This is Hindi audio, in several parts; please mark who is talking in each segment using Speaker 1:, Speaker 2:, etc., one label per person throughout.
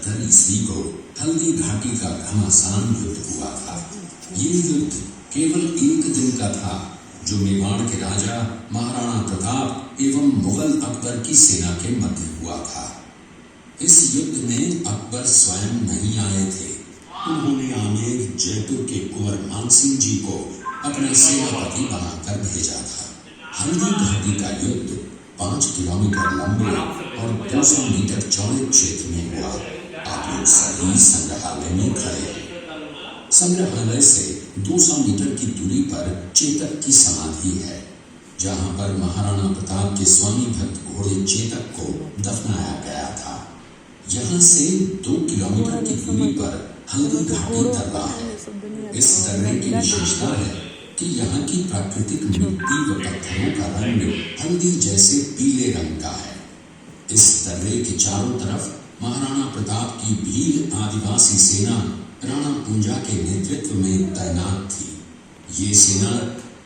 Speaker 1: 1978 ईस्वी को हल्दी घाटी का घमासान युद्ध हुआ था। ये युद्ध केवल एक दिन का था, जो मेवाड़ के राजा महाराणा प्रताप एवं मुगल अकबर की सेना के मध्य हुआ था। इस युद्ध में अकबर स्वयं नहीं आए थे। उन्होंने आमेर जयपुर के कुंवर मानसिंह जी को अपने सेनापति बनाकर भेजा था। हल्दी घाटी का युद्ध 5 किलोमीटर लंबे और 200 मीटर चौड़े क्षेत्र में हुआ। आप लोग सभी संग्रहालय में खड़े हैं। संग्रहालय से 200 मीटर की दूरी पर चेतक की समाधि है, जहां पर महाराणा प्रताप के स्वामी भक्त घोड़े चेतक को दफनाया गया था। यहाँ से 2 किलोमीटर की दूरी पर हल्दी घाटी दर्रा है। इस दर्रे की विशेषता है कि यहाँ की प्राकृतिक मिट्टी व पत्थरों का रंग हल्दी जैसे पीले रंग का है। इस दर्रे के चारों तरफ महाराणा प्रताप की भील आदिवासी सेना राणा पूंजा के नेतृत्व में तैनात थी। ये सेना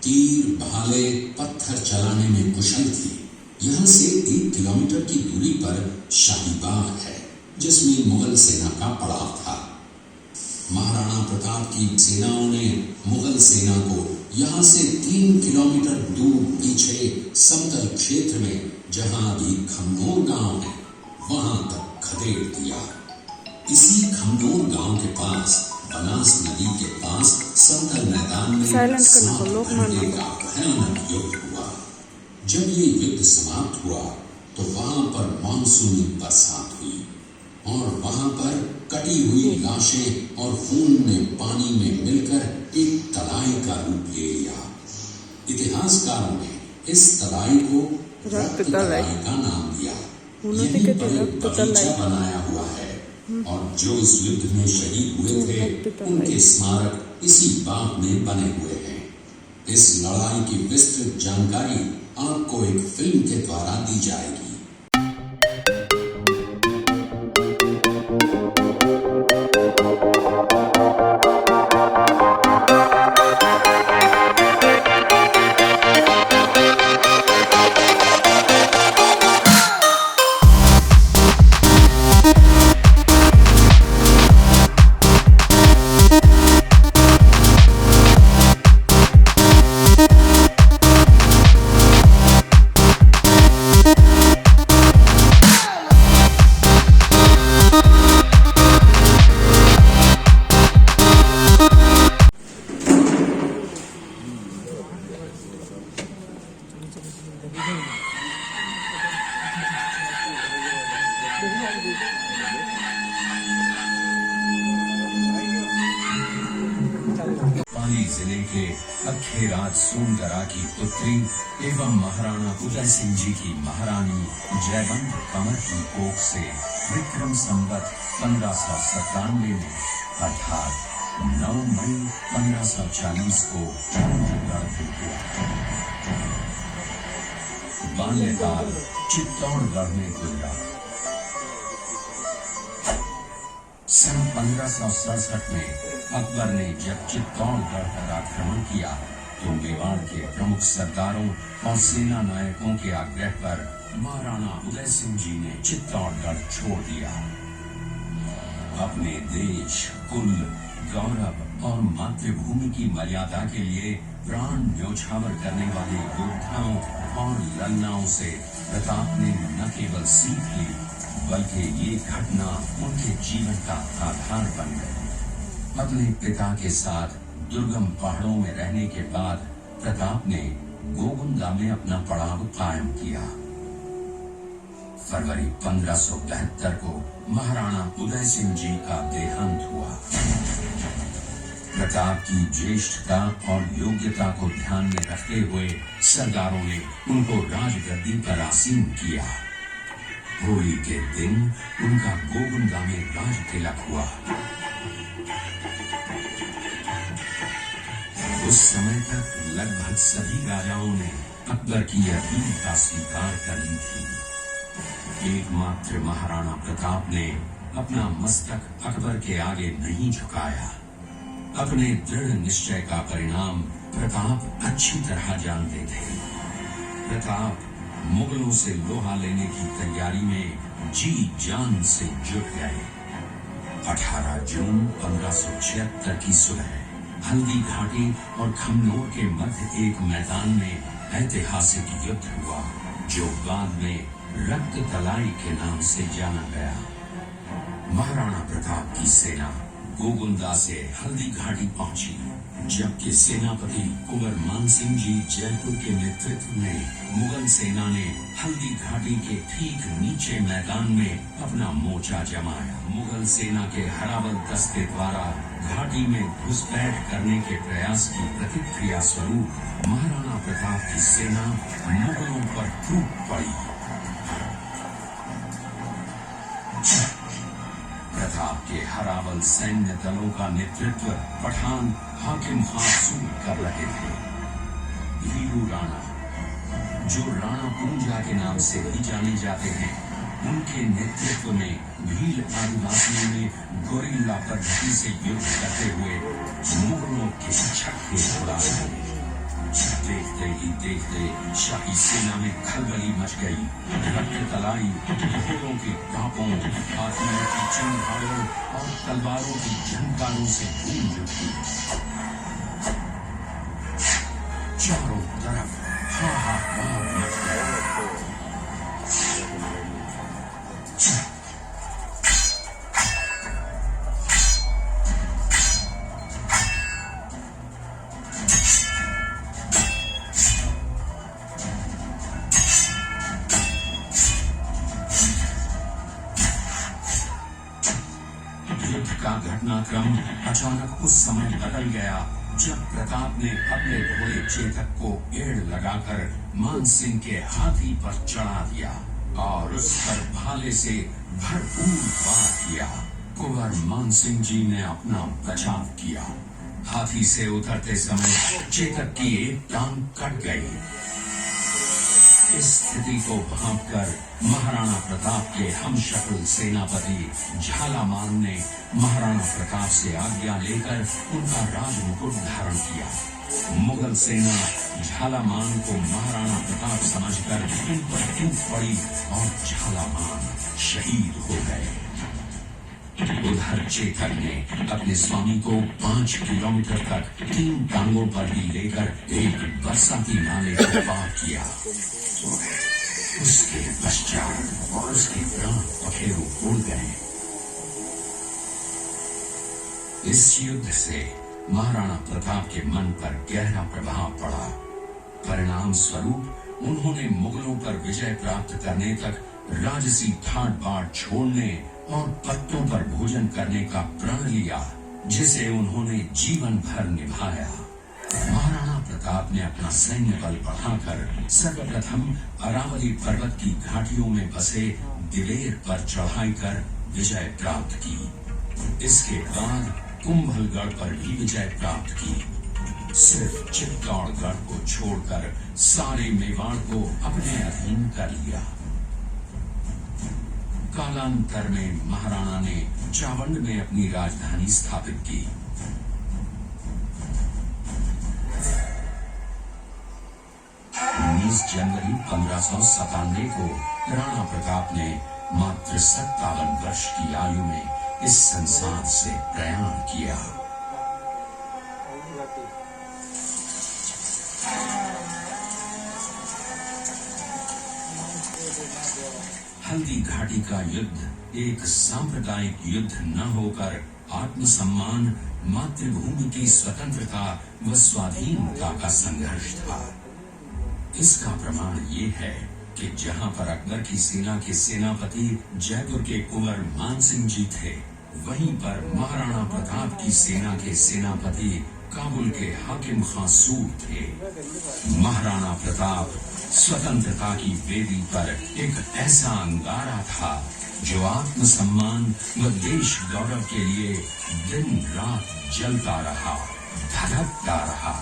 Speaker 1: तीर, भाले, पत्थर चलाने में कुशल थी। यहाँ से 1 किलोमीटर की दूरी पर शाही बाग है, जिसमें मुगल सेना का पड़ाव था। महाराणा प्रताप की सेनाओं ने मुगल सेना को यहाँ से 3 किलोमीटर दूर पीछे समतल क्षेत्र में, जहाँ अभी खमनोर गांव है, वहां तक खदेड़ दिया। इसी खमनोर गांव के पास बनास नदी के पास समतल मैदान में 7 घंटे का भयानक युद्ध हुआ। जब ये युद्ध समाप्त हुआ तो वहां पर मानसूनी बरसात हुई और वहां पर कटी हुई लाशें और खून ने पानी में मिलकर एक तलाई का रूप ले लिया। इतिहासकारों ने इस तलाई को रक्त तलाई का नाम दिया। यहीं पर एक बगीचा बनाया हुआ है और जो इस युद्ध में शहीद हुए थे, उनके स्मारक इसी बाग में बने हुए हैं। इस लड़ाई की विस्तृत जानकारी आपको एक फिल्म के द्वारा दी जाएगी। पाली जिले के अखेराज सोनगरा की पुत्री एवं महाराणा उदय सिंह जी की महारानी जयवंत कमर की कोख से विक्रम संवत 1597 में अर्थात 9 मई 1540 को बाल्यकाल चित्तौड़गढ़ में गुजरा। सन 1567 में अकबर ने जब चित्तौड़गढ़ पर आक्रमण किया तो मेवाड़ के प्रमुख सरदारों और सेना नायकों के आग्रह पर महाराणा उदय सिंह जी ने चित्तौड़गढ़ छोड़ दिया। अपने देश, कुल, गौरव और मातृभूमि की मर्यादा के लिए प्राण न्योछावर करने वाले योद्धाओं और लन्नाओं से प्रताप ने न केवल सीख ली, बल्कि ये घटना उनके जीवन का आधार बन गई। अपने पिता के साथ दुर्गम पहाड़ों में रहने के बाद प्रताप ने गोगुंदा में अपना पड़ाव कायम किया। फरवरी 1572 को महाराणा उदय सिंह जी का देहांत हुआ। प्रताप की ज्येष्ठता और योग्यता को ध्यान में रखते हुए सरदारों ने उनको राजगद्दी पर आसीन किया। होली के दिन उनका गोगुंदा में राज तिलक हुआ। उस समय तक लगभग सभी राजाओं ने अकबर की यह वीरता स्वीकार कर ली थी। एकमात्र महाराणा प्रताप ने अपना मस्तक अकबर के आगे नहीं झुकाया। अपने दृढ़ निश्चय का परिणाम प्रताप अच्छी तरह जानते थे। प्रताप मुगलों से लोहा लेने की तैयारी में जी जान से जुट गए। 18 जून 1576 की सुबह हल्दी घाटी और खमनोर के मध्य एक मैदान में ऐतिहासिक युद्ध हुआ, जो बाद में रक्त तलाई के नाम से जाना गया। महाराणा प्रताप की सेना गोगुंदा से हल्दी घाटी पहुंची, जबकि सेनापति कुंवर मानसिंह जी जयपुर के नेतृत्व में मुगल सेना ने हल्दी घाटी के ठीक नीचे मैदान में अपना मोर्चा जमाया। मुगल सेना के हराबल दस्ते द्वारा घाटी में घुसपैठ करने के प्रयास की प्रतिक्रिया स्वरूप महाराणा प्रताप की सेना मुगलों पर टूट पड़ी। प्रताप के हराबल सैन्य दलों का नेतृत्व पठान हाकिम खान सूर कर रहे थे। भीलू राणा, जो राणा पूंजा के नाम से भी जाने जाते हैं, उनके नेतृत्व में भील आदिवासियों ने गोरिल्ला पद्धति से युद्ध करते हुए मुगलों के छक्के उड़ा दिए। देखते ही देखते शाही सेना में खलबली मच गई। रक्त तलाई घोड़ों के टापों, हाथियों की चिंगारों और तलवारों की झंकारों से गूंज उठी। चारों तरफ हाहाकार मच गया। घटनाक्रम अचानक उस समय बदल गया जब प्रताप ने अपने घोड़े चेतक को एड़ लगाकर मानसिंह के हाथी पर चढ़ा दिया और उस पर भाले से भरपूर वार किया। कुंवर मानसिंह जी ने अपना बचाव किया। हाथी से उतरते समय चेतक की एक टांग कट गई। इस स्थिति को भांपकर महाराणा प्रताप के हमशक्ल सेनापति झालामान ने महाराणा प्रताप से आज्ञा लेकर उनका राजमुकुट धारण किया। मुगल सेना झालामान को महाराणा प्रताप समझकर इन पर टूट पड़ी और झालामान शहीद हो गए। उधर चेतक ने अपने स्वामी को 5 किलोमीटर तक 3 टांगों पर ही लेकर एक बरसाती नाले को पार किया। उसके पश्चात उसके प्राण पखेरु उड़ गए। इस युद्ध से महाराणा प्रताप के मन पर गहरा प्रभाव पड़ा। परिणाम स्वरूप उन्होंने मुगलों पर विजय प्राप्त करने तक राजसी ठाट बाट छोड़ने और पत्तों पर भोजन करने का प्रण लिया, जिसे उन्होंने जीवन भर निभाया। महाराणा प्रताप ने अपना सैन्य बल बढ़ाकर सर्वप्रथम अरावली पर्वत की घाटियों में बसे दिलेर पर चढ़ाई कर विजय प्राप्त की। इसके बाद कुंभलगढ़ पर भी विजय प्राप्त की। सिर्फ चित्तौड़गढ़ को छोड़कर सारे मेवाड़ को अपने अधीन कर लिया। कालांतर में महाराणा ने चावंड में अपनी राजधानी स्थापित की। 19 जनवरी 1597 को राणा प्रताप ने मात्र 57 वर्ष की आयु में इस संसार से प्रयाण किया। हल्दी घाटी का युद्ध एक सांप्रदायिक युद्ध न होकर आत्मसम्मान, मातृभूमि की स्वतंत्रता व स्वाधीनता का संघर्ष था। इसका प्रमाण ये है कि जहां पर अकबर की सेना के सेनापति जयपुर के कुंवर मानसिंह जी थे, वहीं पर महाराणा प्रताप की सेना के सेनापति काबुल के हाकिम खान सूर थे। महाराणा प्रताप स्वतंत्रता की वेदी पर एक ऐसा अंगारा था जो आत्मसम्मान व देश गौरव के लिए दिन रात जलता रहा, धधकता रहा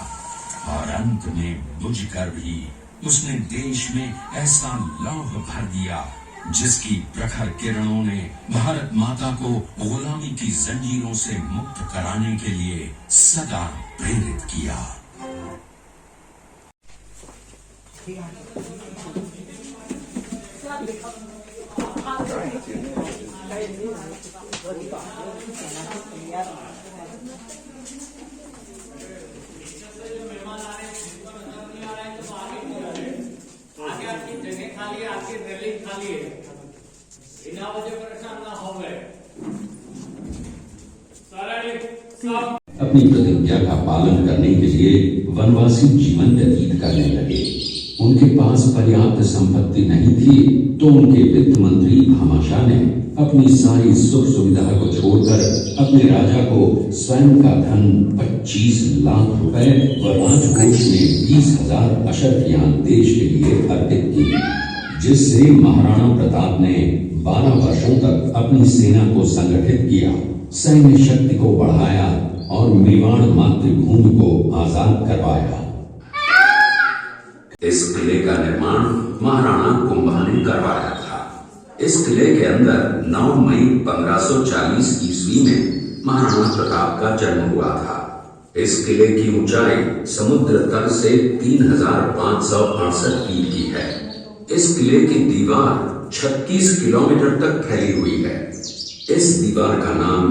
Speaker 1: और अंत में बुझकर भी उसने देश में ऐसा लौह भर दिया जिसकी प्रखर किरणों ने भारत माता को गुलामी की जंजीरों से मुक्त कराने के लिए सदा प्रेरित किया। अपनी प्रतिज्ञा का पालन करने के लिए वनवासी जीवन व्यतीत करने लगे। उनके पास पर्याप्त संपत्ति नहीं थी, तो उनके वित्त मंत्री भामाशाह ने अपनी सारी सुख सुविधा को छोड़कर अपने राजा को स्वयं का धन 25 लाख रुपए व राजकोष में 20,000 अशर्फियां देश के लिए अर्पित की, जिससे महाराणा प्रताप ने 12 वर्षों तक अपनी सेना को संगठित किया, सैन्य शक्ति को बढ़ाया और मेवाड़ मातृभूमि को आजाद करवाया। इस किले का निर्माण महाराणा कुंभा ने करवाया था। इस किले के अंदर 9 मई 1540 ईस्वी में महाराणा प्रताप का जन्म हुआ था। इस किले की ऊंचाई समुद्र तल से 3568 फीट की है। इस किले की दीवार 36 किलोमीटर तक फैली हुई है। इस दीवार का नाम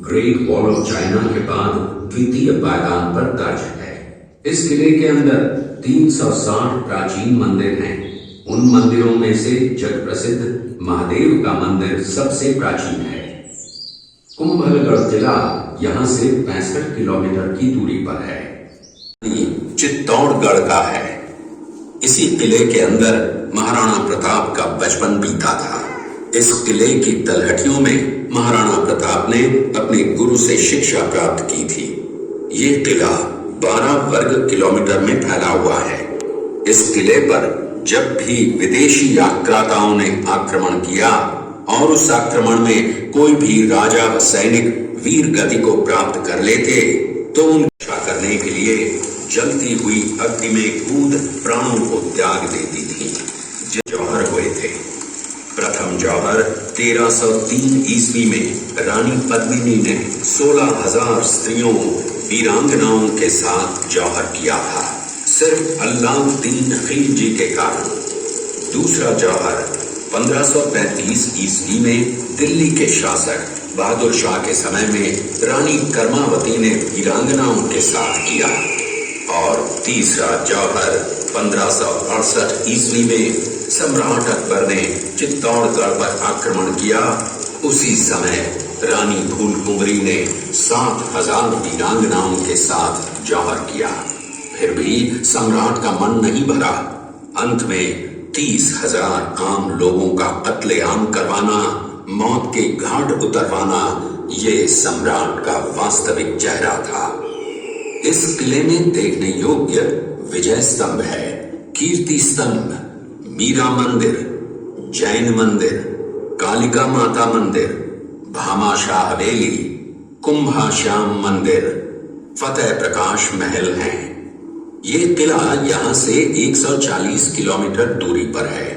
Speaker 1: ग्रेट वॉल ऑफ चाइना के बाद द्वितीय पायदान पर दर्ज है। इस किले के अंदर 360 प्राचीन मंदिर हैं। उन मंदिरों में से जग प्रसिद्ध महादेव का मंदिर सबसे प्राचीन है। कुंभलगढ़ किला यहाँ से 65 किलोमीटर की दूरी पर है। चित्तौड़गढ़ का है। इसी किले के अंदर महाराणा प्रताप का बचपन बीता था। इस किले की तलहटियों में महाराणा प्रताप ने अपने गुरु से शिक्षा प्राप्त की थी। ये किला 12 वर्ग किलोमीटर में फैला हुआ है। इस किले पर जब भी विदेशी आक्राताओं ने आक्रमण किया और उस आक्रमण में कोई भी राजा व सैनिक वीर गति को प्राप्त कर लेते, तो उनकी रक्षा करने के लिए जलती हुई अग्नि में कूद प्राणों को त्याग देती थी। जौहर हुए थे। प्रथम जौहर 1303 ईस्वी में रानी पद्मिनी ने 16,000 स्त्रियों वीरांगनाओं के साथ जौहर किया था, सिर्फ अल्लाउद्दीन खिलजी के कारण। दूसरा जौहर 1535 ईस्वी में दिल्ली के शासक बहादुर शाह के समय में रानी कर्मावती ने वीरांगनाओं के साथ किया। और तीसरा जौहर 1568 ईस्वी में सम्राट अकबर ने चित्तौड़गढ़ पर आक्रमण किया। उसी समय रानी फूलकुंवरी ने 7,000 वीरांगनाओं के साथ जौहर किया। फिर भी सम्राट का मन नहीं भरा। अंत में 30,000 आम लोगों का कत्लेआम करवाना, मौत के घाट उतरवाना, ये सम्राट का वास्तविक चेहरा था। इस किले में देखने योग्य विजय स्तंभ है, कीर्ति स्तंभ, मीरा मंदिर, जैन मंदिर, कालिका माता मंदिर, भामाशाह हवेली, कुंभाश्याम मंदिर, फतेह प्रकाश महल हैं। ये किला यहां से 140 किलोमीटर दूरी पर है।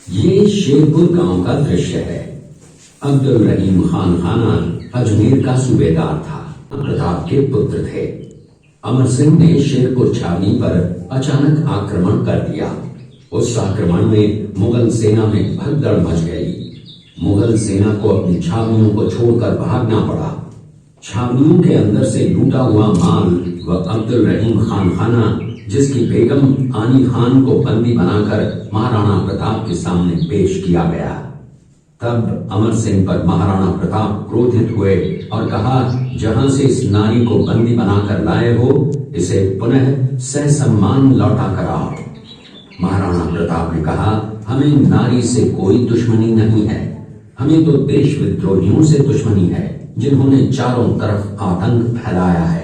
Speaker 1: ये शेरपुर गांव का दृश्य है। अब्दुल रहीम खान खाना अजमेर का सूबेदार था, प्रताप के पुत्र थे। अमर सिंह ने शेरपुर छावनी पर अचानक आक्रमण कर दिया। उस आक्रमण में मुगल सेना में भगदड़ मच गई। मुगल सेना को अपनी छावनियों को छोड़कर भागना पड़ा। छावनियों के अंदर से लूटा हुआ माल व अब्दुल रहीम खान खाना, जिसकी बेगम आनी खान को बंदी बनाकर महाराणा प्रताप के सामने पेश किया गया। तब अमर सिंह पर महाराणा प्रताप क्रोधित हुए और कहा, जहां से इस नारी को बंदी बनाकर लाए हो, इसे पुनः ससम्मान लौटा कर आओ। महाराणा प्रताप ने कहा, हमें नारी से कोई दुश्मनी नहीं है, हमें तो देश विद्रोहियों से दुश्मनी है, जिन्होंने चारों तरफ आतंक फैलाया है।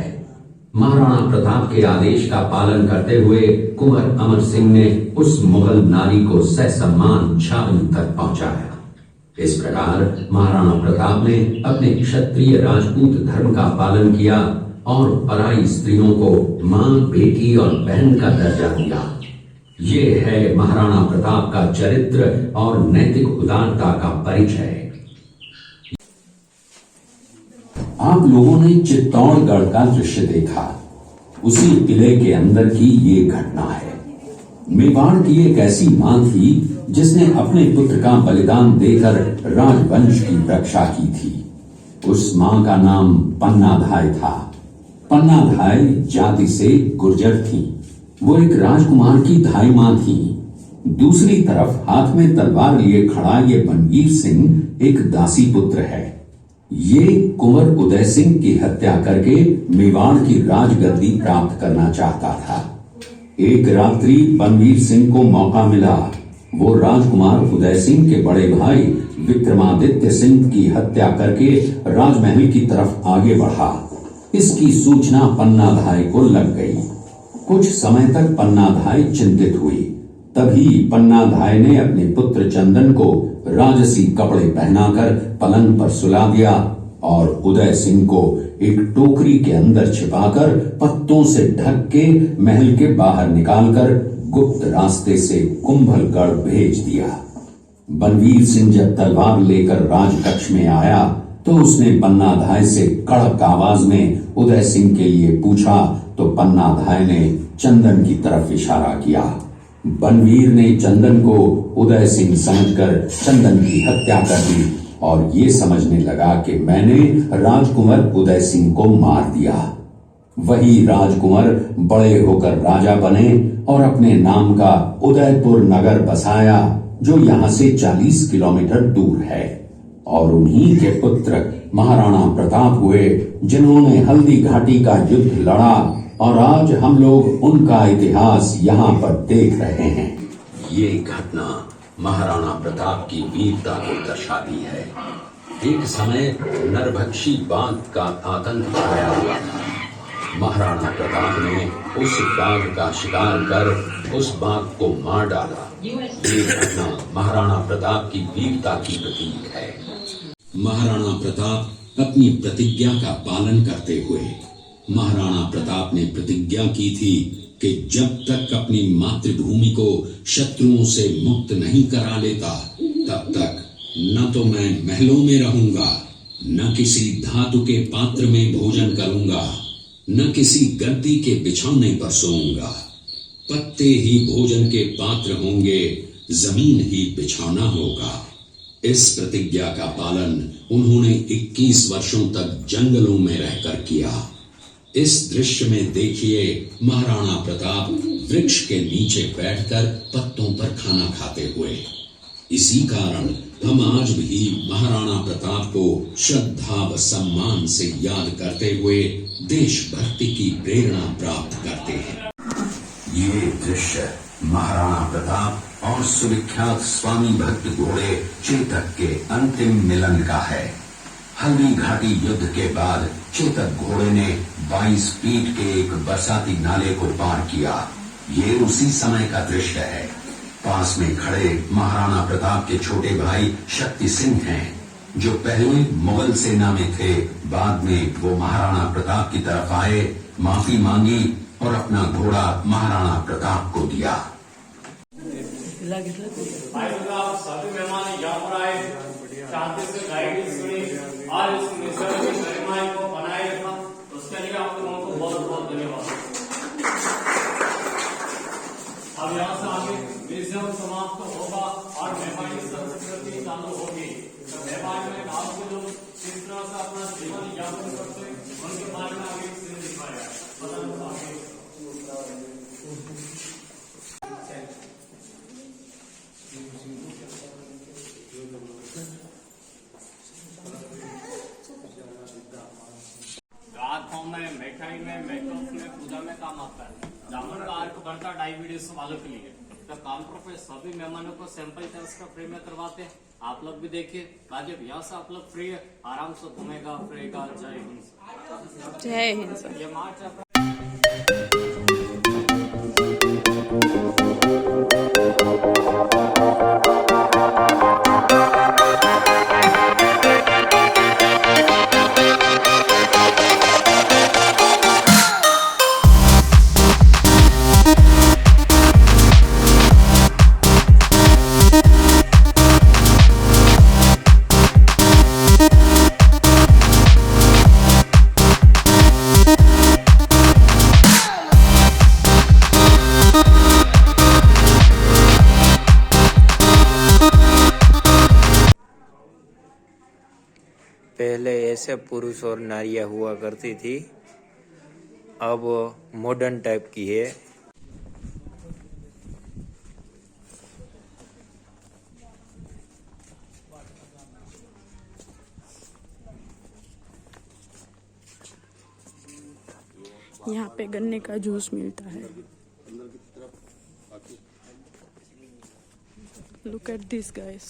Speaker 1: महाराणा प्रताप के आदेश का पालन करते हुए कुंवर अमर सिंह ने उस मुगल नारी को ससम्मान छावनी तक पहुंचाया। इस प्रकार महाराणा प्रताप ने अपने क्षत्रिय राजपूत धर्म का पालन किया और पराई स्त्रियों को मां, बेटी और बहन का दर्जा दिया। ये है महाराणा प्रताप का चरित्र और नैतिक उदारता का परिचय। आप लोगों ने चित्तौड़गढ़ का दृश्य देखा। उसी किले के अंदर की ये घटना है। मेवाड़ की एक ऐसी मां थी जिसने अपने पुत्र का बलिदान देकर राजवंश की रक्षा की थी। उस मां का नाम पन्नाधाय था। पन्नाधाय जाति से गुर्जर थी। वो एक राजकुमार की धाई मां थी। दूसरी तरफ हाथ में तलवार लिए खड़ा ये बनवीर सिंह एक दासी पुत्र है। ये कुंवर उदय सिंह की हत्या करके मेवाड़ की राजगद्दी प्राप्त करना चाहता था। एक रात्रि बनवीर सिंह को मौका मिला। वो राजकुमार उदय सिंह के बड़े भाई विक्रमादित्य सिंह की हत्या करके राजमहल की तरफ आगे बढ़ा। इसकी सूचना पन्नाधाय को लग गई। कुछ समय तक पन्नाधाय चिंतित हुई। तभी पन्नाधाय ने अपने पुत्र चंदन को राजसी कपड़े पहनाकर पलंग पर सुला दिया और उदय सिंह को एक टोकरी के अंदर छिपाकर पत्तों से ढक के महल के बाहर निकालकर गुप्त रास्ते से कुंभलगढ़ भेज दिया। बनवीर सिंह जब तलवार लेकर राजकक्ष में आया तो उसने पन्नाधाय से कड़क आवाज में उदय सिंह के लिए पूछा तो पन्नाधाय ने चंदन की तरफ इशारा किया। बनवीर ने चंदन को उदय सिंह समझकर चंदन की हत्या कर दी और ये समझने लगा कि मैंने राजकुमार उदय सिंह को मार दिया। वही राजकुमार बड़े होकर राजा बने और अपने नाम का उदयपुर नगर बसाया जो यहाँ से 40 किलोमीटर दूर है। और उन्हीं के पुत्र महाराणा प्रताप हुए जिन्होंने हल्दी घाटी का युद्ध लड़ा और आज हम लोग उनका इतिहास यहाँ पर देख रहे हैं। ये घटना महाराणा प्रताप की वीरता को दर्शाती है। एक समय नरभक्षी बाघ का आतंक छाया हुआ था। महाराणा प्रताप ने उस बाघ का शिकार कर उस बाघ को मार डाला। ये घटना महाराणा प्रताप की वीरता की प्रतीक है। महाराणा प्रताप अपनी प्रतिज्ञा का पालन करते हुए महाराणा प्रताप ने प्रतिज्ञा की थी कि जब तक अपनी मातृभूमि को शत्रुओं से मुक्त नहीं करा लेता तब तक न तो मैं महलों में रहूंगा, न किसी धातु के पात्र में भोजन करूंगा, न किसी गद्दी के बिछौने पर सोऊंगा। पत्ते ही भोजन के पात्र होंगे, जमीन ही बिछौना होगा। इस प्रतिज्ञा का पालन उन्होंने 21 वर्षों तक जंगलों में रहकर किया। इस दृश्य में देखिए महाराणा प्रताप वृक्ष के नीचे बैठकर पत्तों पर खाना खाते हुए। इसी कारण हम आज भी महाराणा प्रताप को श्रद्धा व सम्मान से याद करते हुए देशभक्ति की प्रेरणा प्राप्त करते हैं। ये दृश्य महाराणा प्रताप और सुविख्यात स्वामी भक्त घोड़े चेतक के अंतिम मिलन का है। हल्दी घाटी युद्ध के बाद चेतक घोड़े ने 22 फीट के एक बरसाती नाले को पार किया। ये उसी समय का दृश्य है। पास में खड़े महाराणा प्रताप के छोटे भाई शक्ति सिंह हैं, जो पहले मुगल सेना में थे। बाद में वो महाराणा प्रताप की तरफ आए, माफी मांगी और अपना घोड़ा महाराणा प्रताप को दिया।
Speaker 2: सभी मेहमान यहाँ पर आए, शांति से गाइडेंस सुनी और इस मिशन की गरिमा को बनाए रखा। उसके लिए आप लोगों को बहुत बहुत धन्यवाद। अब यहाँ से आगे म्यूजियम समाप्त होगा और मेहमान की संस्कृति चालू होगी। तो मेहमान में गाँव के लोग किस तरह से अपना जीवन यापन करते हैं उनके बारे में आगे सीन दिखाया पता आगे। में मिठाई में मेकअप में पूजा में काम आता है। जामुन का अर्क बढ़ता है डायबिटीज वालों के लिए। तो काउंटर पे सभी मेहमानों को सैंपल टेस्ट का फ्री में करवाते हैं। आप लोग भी देखिए, राजीव यहाँ से आप लोग फ्री है, आराम से घूमेगा फिरेगा। जय हिंद।
Speaker 3: जय हिंद।
Speaker 2: ये मार्च
Speaker 3: ऐसे पुरुष और नारियां हुआ करती थी, अब मॉडर्न टाइप की है।
Speaker 4: यहाँ पे गन्ने का जूस मिलता है। Look at this guys.